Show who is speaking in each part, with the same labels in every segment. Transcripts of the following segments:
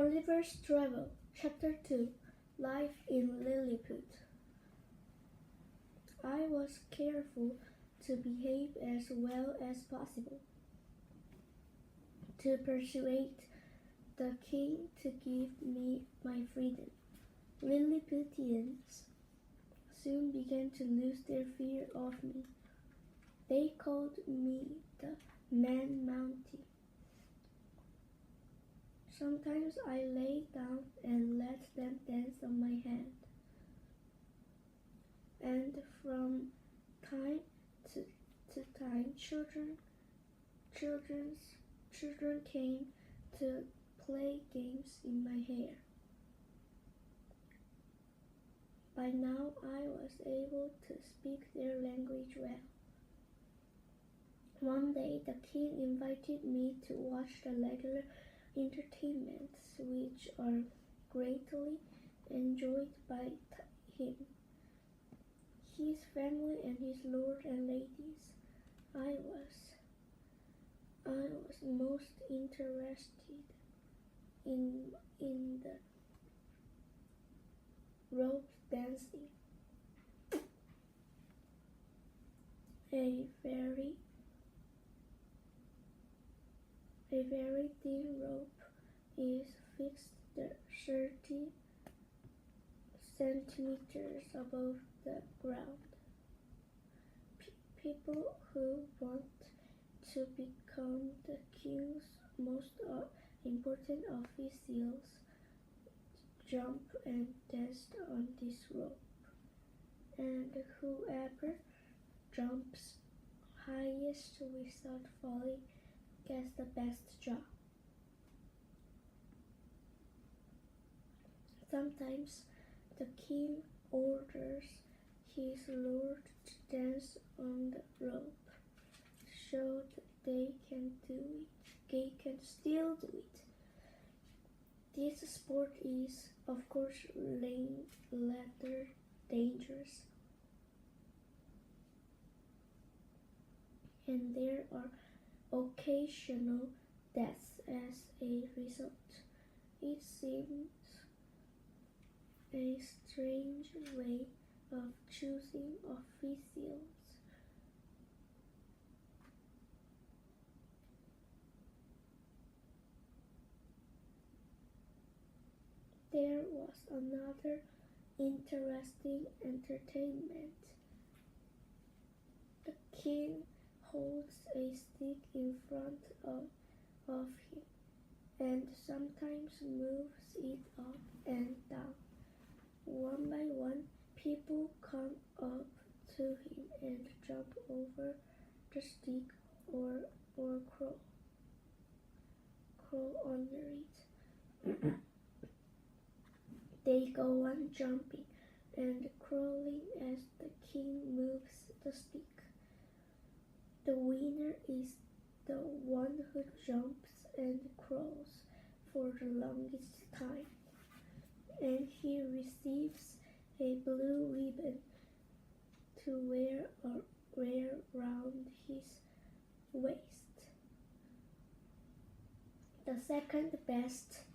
Speaker 1: Gulliver's Travel, Chapter 2, Life in Lilliput. I was careful to behave as well as possible, to persuade the king to give me my freedom. Lilliputians soon began to lose their fear of me. They called me the man-mountain. Sometimes I lay down and let them dance on my head. And from time to time, children came to play games in my hair. By now, I was able to speak their language well. One day, the king invited me to watch the regular entertainments, which are greatly enjoyed by him, his family, and his lords and ladies. I was most interested in the rope dancing. A very thin rope is fixed 30 centimeters above the ground. People who want to become the king's most important officials jump and dance on this rope, and whoever jumps highest without falling gets the best job. Sometimes the king orders his lord to dance on the rope, so they can still do it. This sport is, of course, rather dangerous, and there are occasional deaths as a result. It seems a strange way of choosing officials. There was another interesting entertainment. The king holds a stick in front of him and sometimes moves it up and down. One by one, people come up to him and jump over the stick or crawl under it. They go on jumping and crawling as the king moves the stick. The winner is the one who jumps and crawls for the longest time, and he receives a blue ribbon to wear around his waist. The second best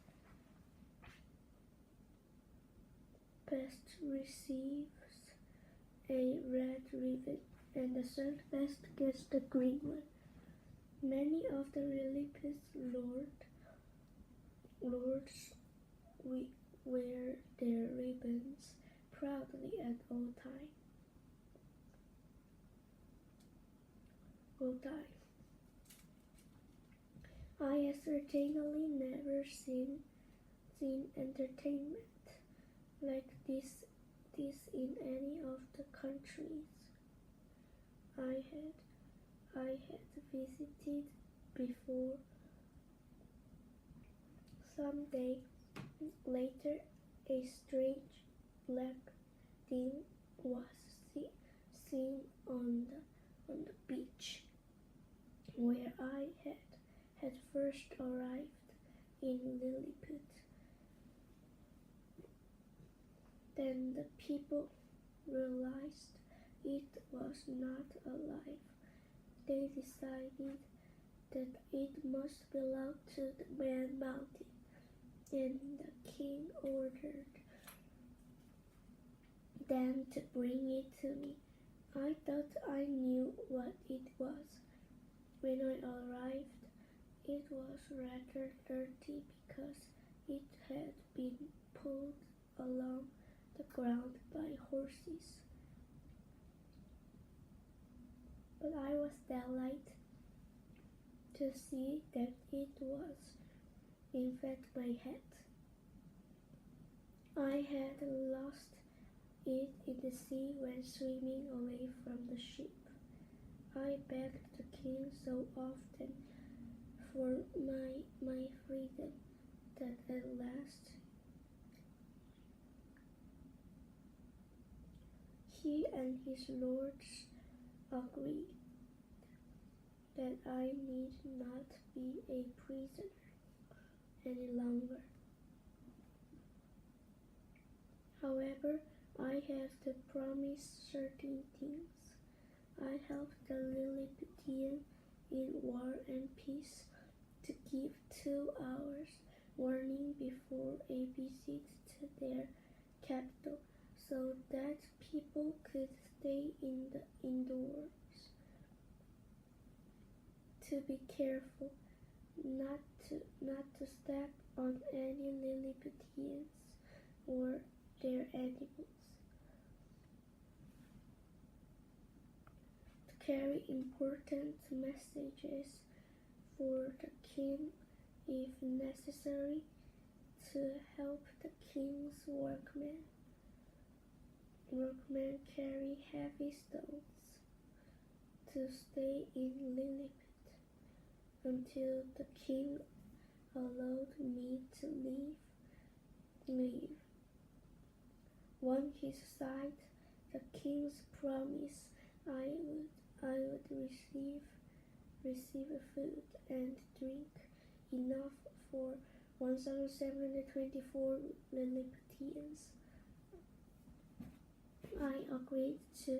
Speaker 1: receives a red ribbon, and the third best gets the green one. Many of the Lilliput's lords wear their ribbons proudly at all time. I have certainly never seen entertainment like this in any of the countries I had visited before. Some day later, a strange black thing was seen on the beach where I had first arrived in Lilliput. Then the people realized it was not alive. They decided that it must belong to the man-mountain. and the king ordered them to bring it to me. I thought I knew what it was. When I arrived, it was rather dirty because it had been pulled along the ground by horses. But I was delighted to see that it was, in fact, my hat. I had lost it in the sea when swimming away from the ship. I begged the king so often for my freedom that at last he and his lords agreed that I need not be a prisoner any longer. However, I have to promise certain things. I helped the Lilliputian in war and peace to give 2 hours warning before a visit to their capital so that people could stay indoors. To be careful not to step on any Lilliputians or their animals. To carry important messages for the king if necessary, to help the king's workmen carry heavy stones, to stay in Lilliput until the king allowed me to leave. On his side, the king's promise I would receive food and drink enough for 1,724 Lilliputians. I agreed to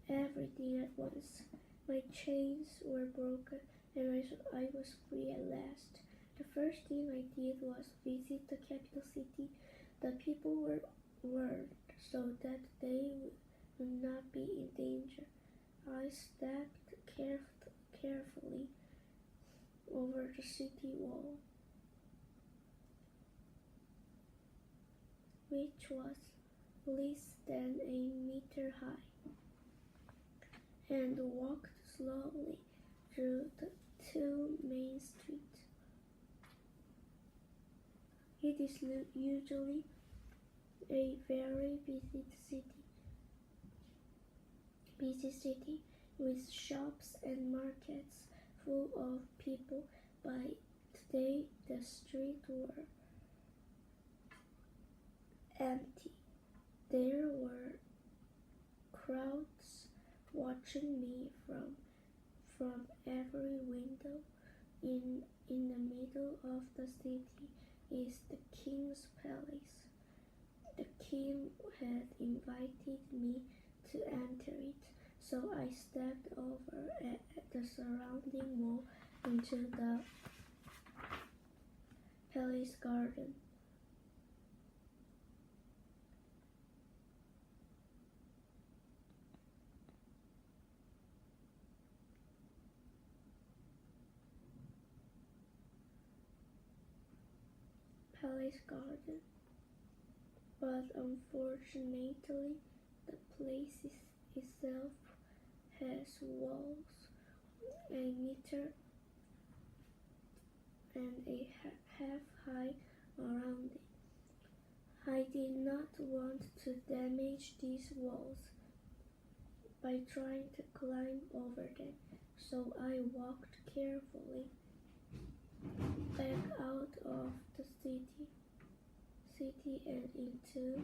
Speaker 1: everything at once. My chains were broken and I was free at last. The first thing I did was visit the capital city. The people were warned so that they would not be in danger. I stepped carefully over the city wall, which was less than a meter high, and walked slowly through the 2 main streets. It is usually a very busy city with shops and markets full of people. By today, the streets were empty. There were crowds watching me from every window. In the middle of the city is the king's palace. The king had invited me to enter it, so I stepped over at the surrounding wall into the palace garden. But unfortunately, the place itself has walls a meter and a half high around it. I did not want to damage these walls by trying to climb over them, so I walked carefully back out of the city and into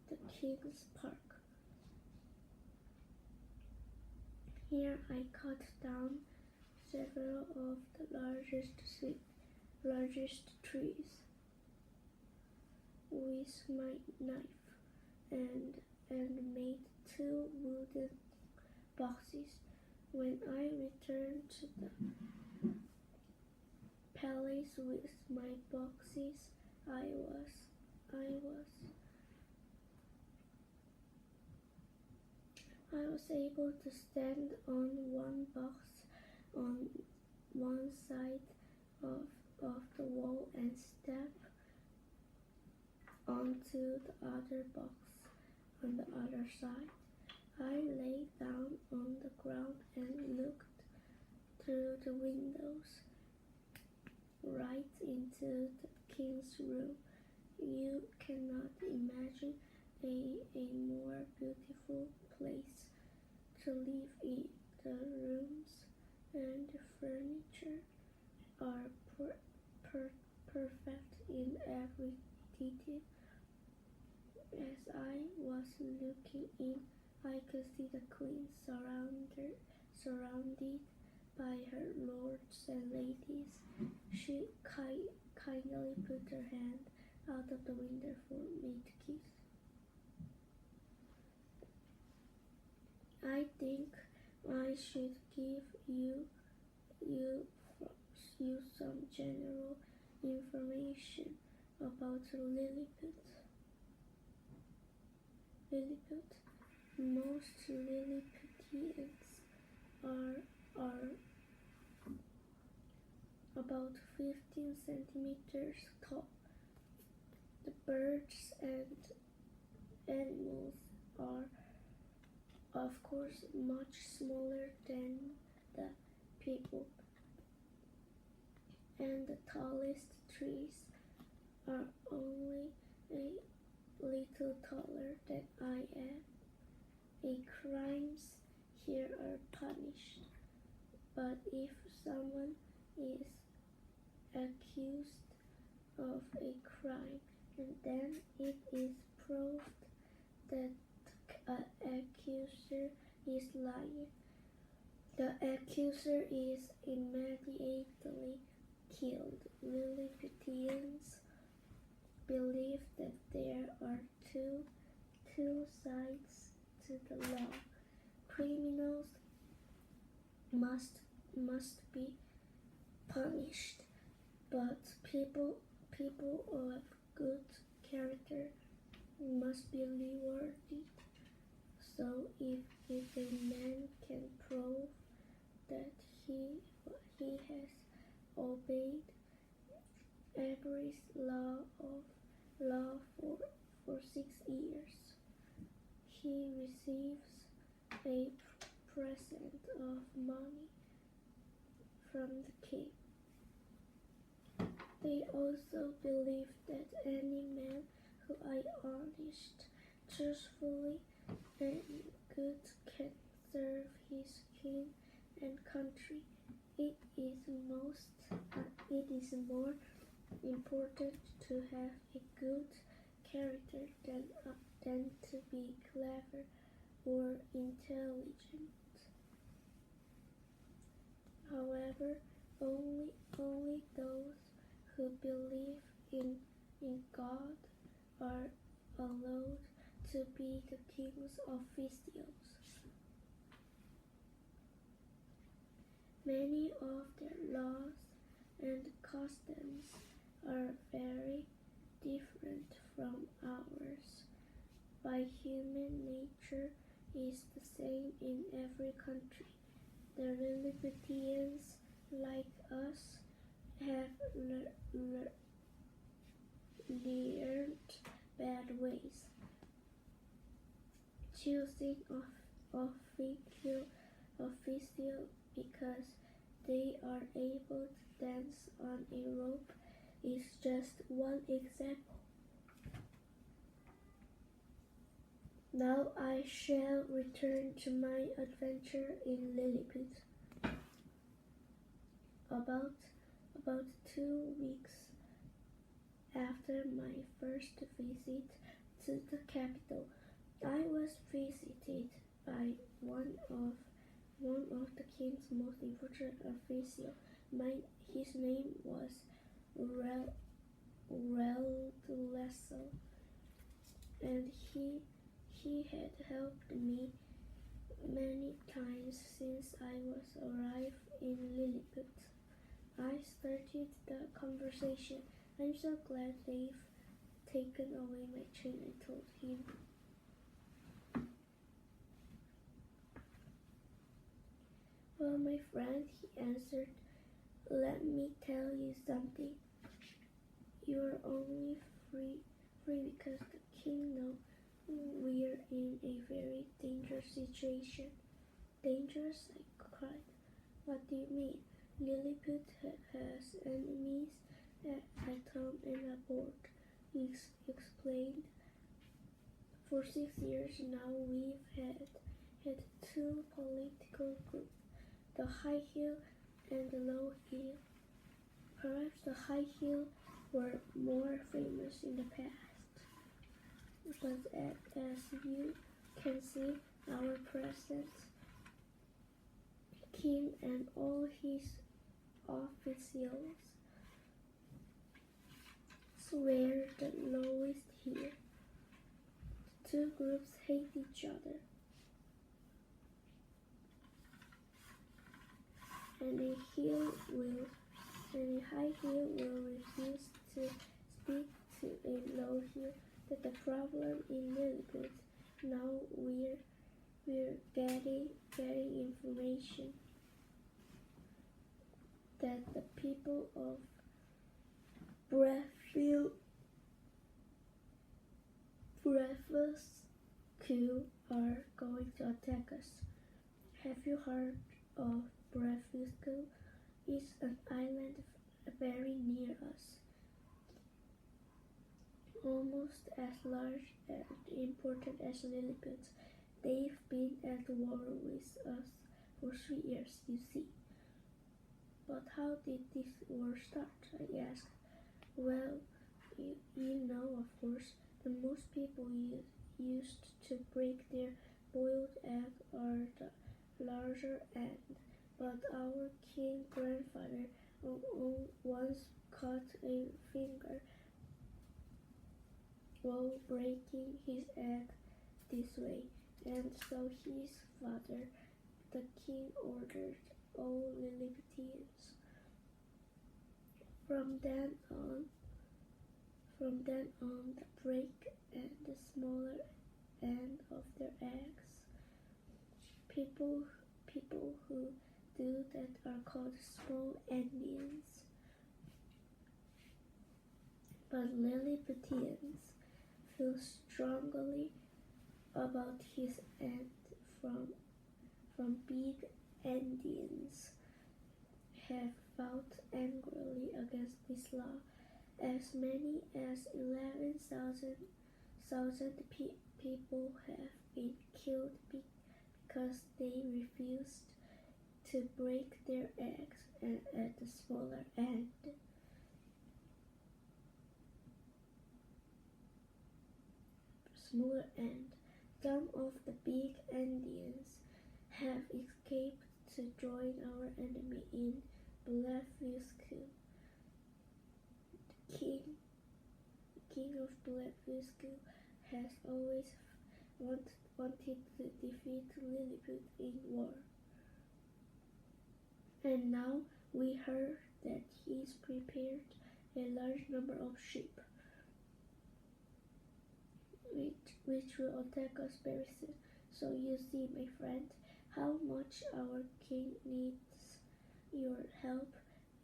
Speaker 1: the King's Park. Here I cut down several of the largest trees with my knife and made 2 wooden boxes. When I returned to the palace with my boxes, I was able to stand on one box on one side of the wall and step onto the other box on the other side. I lay down on the ground and looked through the windows right into the king's room. You cannot imagine a more beautiful place to live in. The rooms and the furniture are perfect in every detail. As I was looking in, I could see the queen surrounded by her lords and ladies. She kindly put her hand out of the window for me to kiss. I think I should give you some general information about Lilliput. Most Lilliputians are about 15 centimeters tall. The birds and animals are, of course, much smaller than the people, and the tallest trees are only a little taller than I am. Crimes here are punished, but if someone is accused of a crime and then it is proved that the accuser is lying, the accuser is immediately killed. Lilliputians believe that there are two sides to the law. Criminals must be punished, but people of good character must be rewarded. So if a man can prove that he has obeyed every law for 6 years, he receives a present of money from the king. They also believe that any man who is honest, truthfully, and good can serve his king and country. It is more important to have a good character than to be clever or intelligent. However, only those who believe in God are allowed to be the king's officials. Many of their laws and customs are very different from ours. By human nature is the same in every country. The Lilliputians, like us, have learned bad ways, choosing official because they are able to dance on a rope is just one example. Now I shall return to my adventure in Lilliput. About 2 weeks after my first visit to the capital, I was visited by one of the king's most important officials. His name was Relduleso, and he had helped me many times since I was arrived in Lilliput. I started the conversation I'm so glad they've taken away my chain, I told him. Well, my friend, he answered, let me tell you something. You're only free because the king knows we're in a very dangerous situation. Dangerous? I cried. What do you mean? Lilliput has enemies at home and aboard, he explained. For 6 years now we've had two political groups, the high hill and the low hill. Perhaps the high hill were more famous in the past, but as you can see, our present king and all his officials swear the lowest hill. The two groups hate each other, and a high hill will refuse to speak to a low hill. That's the problem in Lilliput. Now we're getting information that the people of Breakfast are going to attack us. Have you heard of Breakfast? It's an island very near us, almost as large and important as Lilliput. They've been at war with us for 3 years, you see. But how did this war start? I asked. Well, you know, of course, the most people used to break their boiled egg are the larger end. But our king grandfather once cut a finger while breaking his egg this way, and so his father, the king, ordered all Lilliputians. From then on, the break and the smaller end of their eggs. People who do that are called small Indians. But Lilliputians feel strongly about his end from big Indians have fought angrily against this law. As many as 11,000 people have been killed because they refused to break their eggs at the smaller end. Some of the big Indians have escaped to join our enemy in Blefuscu. The king of Blefuscu has always wanted to defeat Lilliput in war. And now we heard that he's prepared a large number of ships, which will attack us very soon. So you see, my friend, how much our king needs your help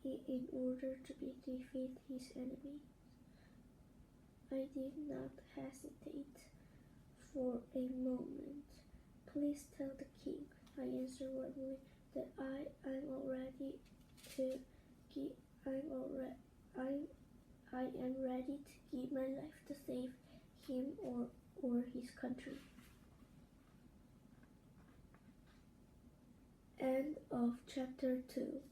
Speaker 1: in order to defeat his enemies. I did not hesitate for a moment. Please tell the king, I answered warmly, that I am ready to give my life to save him or his country. End of chapter 2.